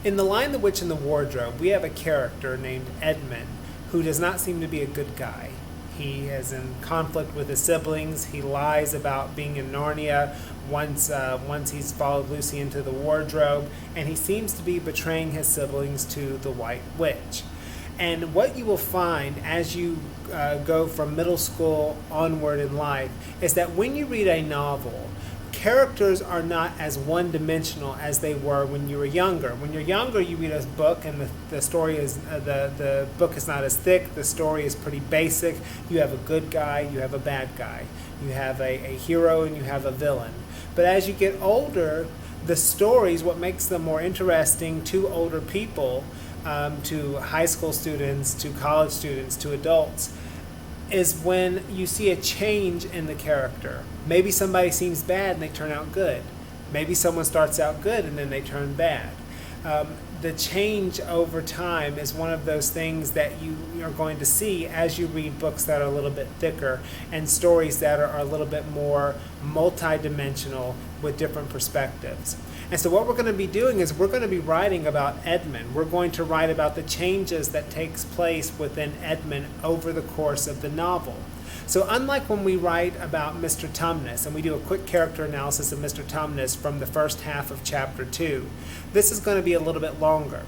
In The Lion, the Witch, and the Wardrobe, we have a character named Edmund who does not seem to be a good guy. He is in conflict with his siblings. He lies about being in Narnia once he's followed Lucy into the wardrobe, and he seems to be betraying his siblings to the White Witch. And what you will find as you go from middle school onward in life is that when you read a novel, characters are not as one-dimensional as they were when you were younger. When you're younger, you read a book, and the story is the book is not as thick. The story is pretty basic. You have a good guy, you have a bad guy, you have a hero, and you have a villain. But as you get older, the stories, what makes them more interesting to older people, to high school students, to college students, to adults, is when you see a change in the character. Maybe somebody seems bad and they turn out good. Maybe someone starts out good and then they turn bad. The change over time is one of those things that you are going to see as you read books that are a little bit thicker and stories that are a little bit more multidimensional with different perspectives. And so what we're going to be doing is we're going to be writing about Edmund. We're going to write about the changes that takes place within Edmund over the course of the novel. So unlike when we write about Mr. Tumnus, and we do a quick character analysis of Mr. Tumnus from the first half of chapter 2, this is going to be a little bit longer.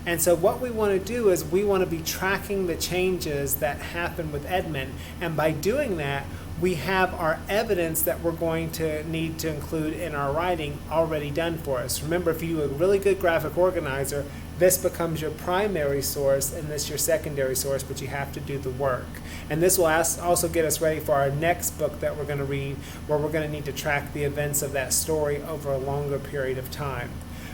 And so what we want to do is we want to be tracking the changes that happen with Edmund, and by doing that, we have our evidence that we're going to need to include in our writing already done for us. Remember, if you do a really good graphic organizer, this becomes your primary source and this your secondary source, but you have to do the work. And this will also get us ready for our next book that we're going to read, where we're going to need to track the events of that story over a longer period of time.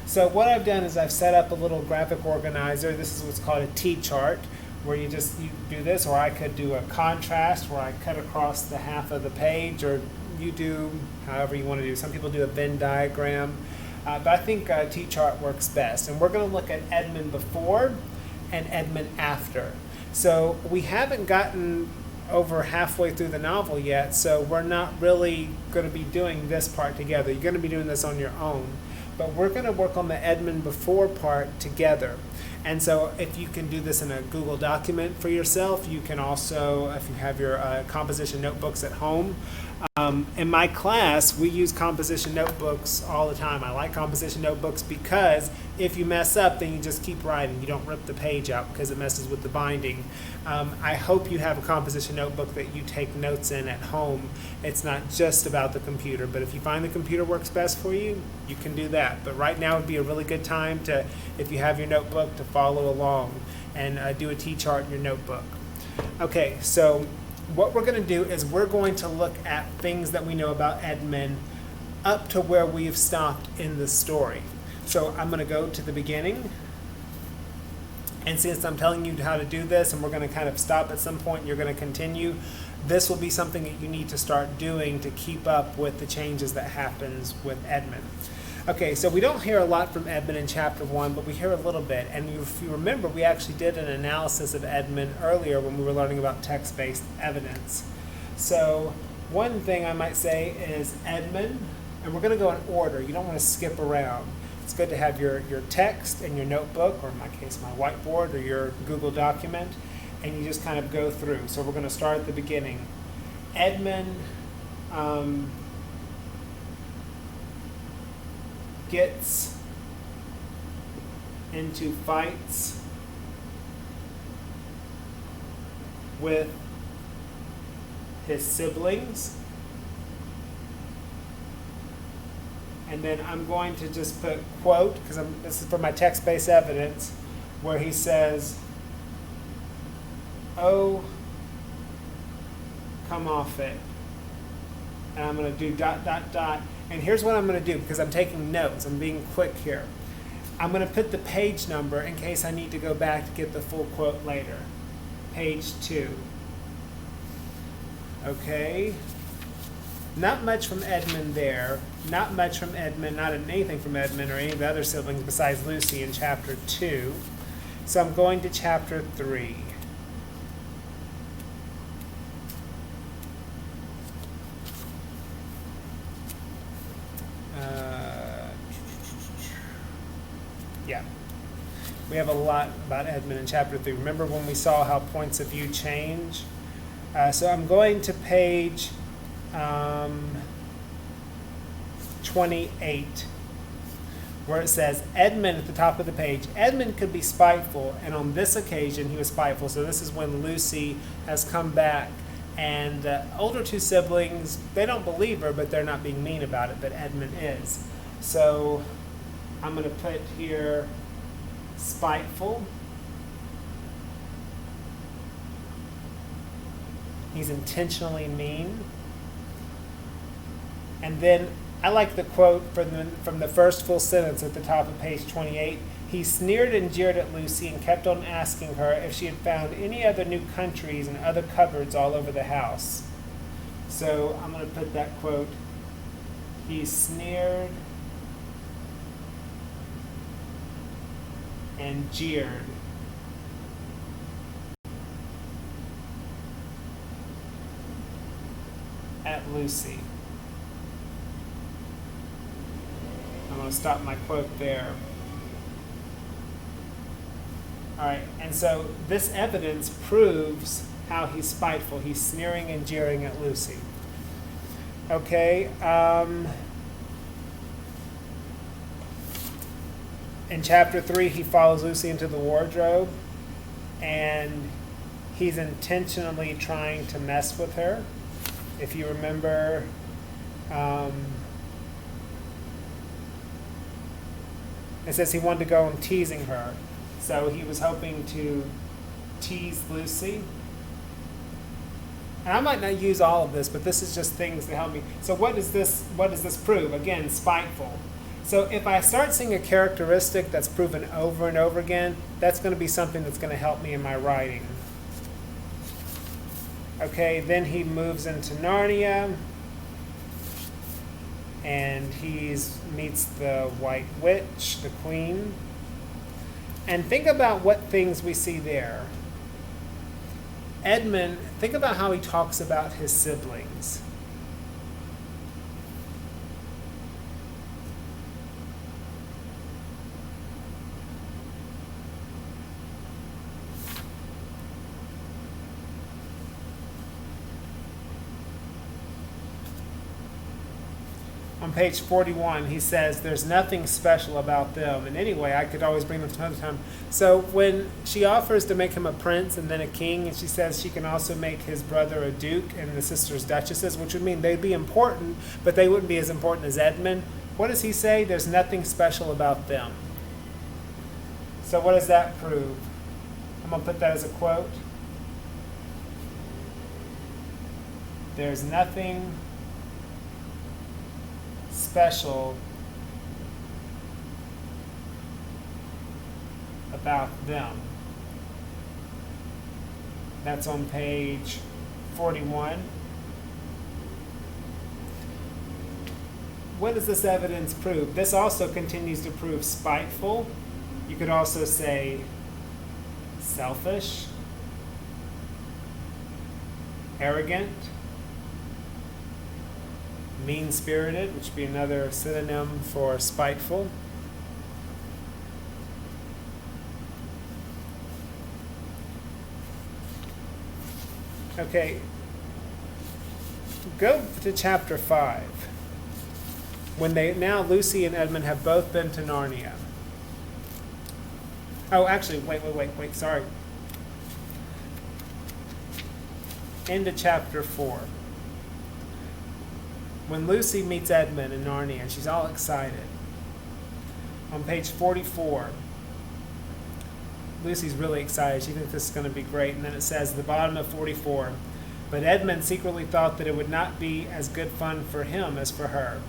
So what I've done is I've set up a little graphic organizer. This is what's called a T-chart, where you do this, or I could do a contrast where I cut across the half of the page, or you do however you want to do. Some people do a Venn diagram, but I think a T-chart works best. And we're going to look at Edmund before and Edmund after. So we haven't gotten over halfway through the novel yet, so we're not really going to be doing this part together. You're going to be doing this on your own. But we're going to work on the Edmund before part together. And so if you can do this in a Google document for yourself, you can also, if you have your composition notebooks at home. In my class, we use composition notebooks all the time. I like composition notebooks because if you mess up, then you just keep writing. You don't rip the page out because it messes with the binding. I hope you have a composition notebook that you take notes in at home. It's not just about the computer, but if you find the computer works best for you, you can do that. But right now would be a really good time to, if you have your notebook, to follow along and do a T-chart in your notebook. Okay, so what we're going to do is we're going to look at things that we know about Edmund up to where we've stopped in the story. So I'm going to go to the beginning. And since I'm telling you how to do this, and we're going to kind of stop at some point, and you're going to continue, this will be something that you need to start doing to keep up with the changes that happens with Edmund. Okay, so we don't hear a lot from Edmund in chapter 1, but we hear a little bit. And if you remember, we actually did an analysis of Edmund earlier when we were learning about text-based evidence. So one thing I might say is Edmund, and we're going to go in order. You don't want to skip around. It's good to have your text in your notebook, or in my case, my whiteboard, or your Google document, and you just kind of go through. So we're going to start at the beginning. Edmund gets into fights with his siblings. And then I'm going to just put quote, because this is for my text-based evidence, where he says, "Oh, come off it." And I'm going to do ... And here's what I'm going to do, because I'm taking notes. I'm being quick here. I'm going to put the page number in case I need to go back to get the full quote later. Page 2. Okay. Not much from Edmund there. Not much from Edmund, not anything from Edmund or any of the other siblings besides Lucy in chapter 2. So I'm going to chapter 3. We have a lot about Edmund in chapter 3. Remember when we saw how points of view change? So I'm going to page 28, where it says, Edmund at the top of the page. Edmund could be spiteful, and on this occasion he was spiteful. So this is when Lucy has come back, and the older two siblings, they don't believe her, but they're not being mean about it, but Edmund is. So I'm going to put here spiteful. He's intentionally mean. And then I like the quote from the first full sentence at the top of page 28. He sneered and jeered at Lucy and kept on asking her if she had found any other new countries and other cupboards all over the house. So I'm going to put that quote. He sneered and jeered at Lucy. I'm going to stop my quote there. All right, and so this evidence proves how he's spiteful. He's sneering and jeering at Lucy. Okay. In chapter 3, he follows Lucy into the wardrobe, and he's intentionally trying to mess with her. If you remember, it says he wanted to go and teasing her. So he was hoping to tease Lucy. And I might not use all of this, but this is just things to help me. So what does this prove? Again, spiteful. So if I start seeing a characteristic that's proven over and over again, that's going to be something that's going to help me in my writing. Okay, then he moves into Narnia, and he meets the White Witch, the Queen. And think about what things we see there. Edmund, think about how he talks about his siblings. On page 41, he says, there's nothing special about them. And anyway, I could always bring them to another time. So when she offers to make him a prince and then a king, and she says she can also make his brother a duke and the sisters duchesses, which would mean they'd be important, but they wouldn't be as important as Edmund. What does he say? There's nothing special about them. So what does that prove? I'm going to put that as a quote. There's nothing special about them. That's on page 41. What does this evidence prove? This also continues to prove spiteful. You could also say selfish, arrogant, mean-spirited, which would be another synonym for spiteful. Okay, go to chapter 5. When now Lucy and Edmund have both been to Narnia. Oh, actually, wait, sorry. Into chapter 4. When Lucy meets Edmund in Narnia, and she's all excited. On page 44, Lucy's really excited. She thinks this is going to be great. And then it says at the bottom of 44, but Edmund secretly thought that it would not be as good fun for him as for her.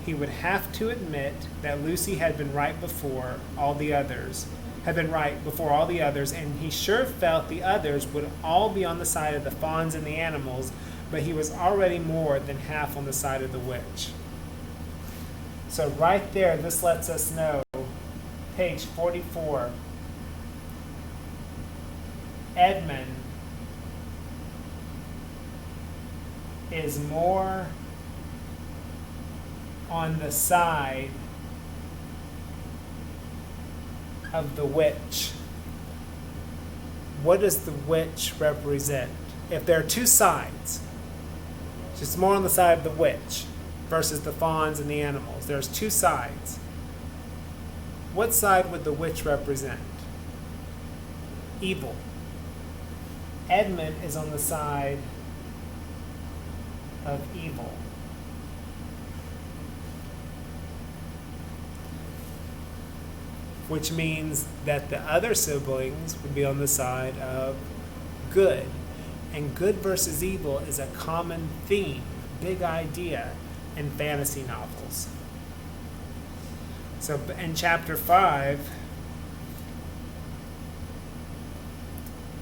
He would have to admit that Lucy had been right before all the others, and he sure felt the others would all be on the side of the fawns and the animals, but he was already more than half on the side of the witch. So right there, this lets us know, page 44, Edmund is more on the side of the witch. What does the witch represent? If there are two sides, just more on the side of the witch versus the fawns and the animals. There's two sides. What side would the witch represent? Evil. Edmund is on the side of evil. Which means that the other siblings would be on the side of good. And good versus evil is a common theme, big idea in fantasy novels. So in chapter 5,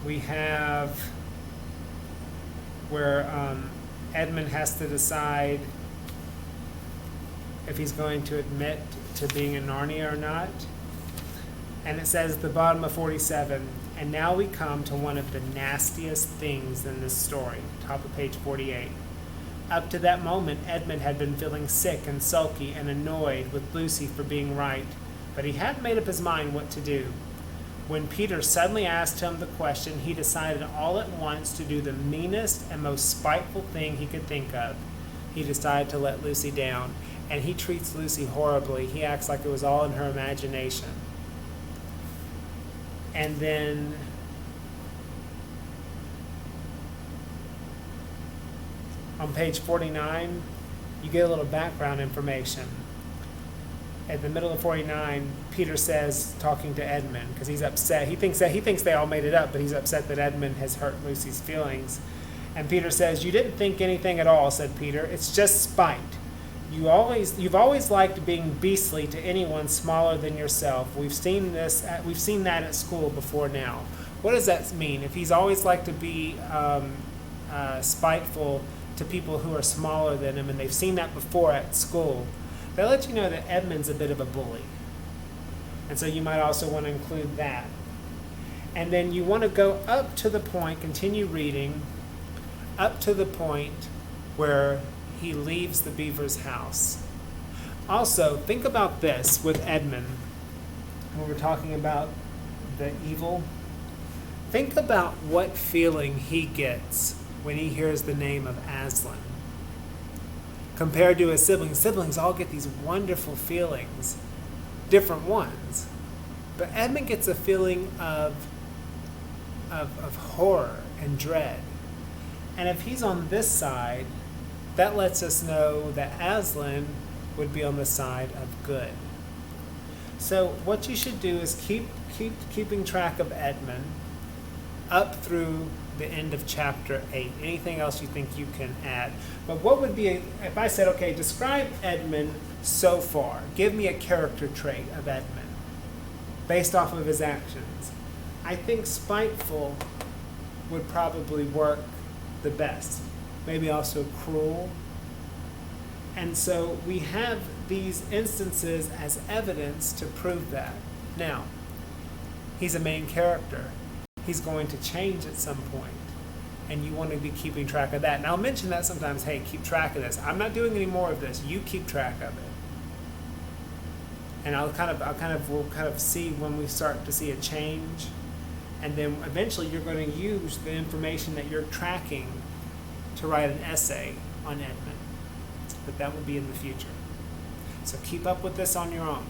we have where Edmund has to decide if he's going to admit to being in Narnia or not. And it says at the bottom of 47, and now we come to one of the nastiest things in this story, top of page 48. Up to that moment, Edmund had been feeling sick and sulky and annoyed with Lucy for being right, but he hadn't made up his mind what to do. When Peter suddenly asked him the question, he decided all at once to do the meanest and most spiteful thing he could think of. He decided to let Lucy down, and he treats Lucy horribly. He acts like it was all in her imagination. And then on page 49, you get a little background information. At the middle of 49, Peter says, talking to Edmund, because he's upset. He thinks they all made it up, but he's upset that Edmund has hurt Lucy's feelings. And Peter says, "You didn't think anything at all," said Peter. "It's just spite. You've always liked being beastly to anyone smaller than yourself. We've seen that at school before now." What does that mean? If he's always liked to be spiteful to people who are smaller than him, and they've seen that before at school, that lets you know that Edmund's a bit of a bully. And so you might also want to include that. And then you want to go up to the point, continue reading, up to the point where he leaves the beaver's house. Also, think about this with Edmund, when we're talking about the evil. Think about what feeling he gets when he hears the name of Aslan. Compared to his siblings. Siblings all get these wonderful feelings, different ones. But Edmund gets a feeling of horror and dread. And if he's on this side, that lets us know that Aslan would be on the side of good. So what you should do is keeping track of Edmund up through the end of chapter 8. Anything else you think you can add? But what would be, if I said, okay, describe Edmund so far. Give me a character trait of Edmund based off of his actions. I think spiteful would probably work the best. Maybe also cruel. And so we have these instances as evidence to prove that. Now, he's a main character. He's going to change at some point, and you want to be keeping track of that. And I'll mention that sometimes, hey, keep track of this. I'm not doing any more of this. You keep track of it. And we'll kind of see when we start to see a change, and then eventually you're going to use the information that you're tracking to write an essay on Edmund. But that will be in the future. So keep up with this on your own.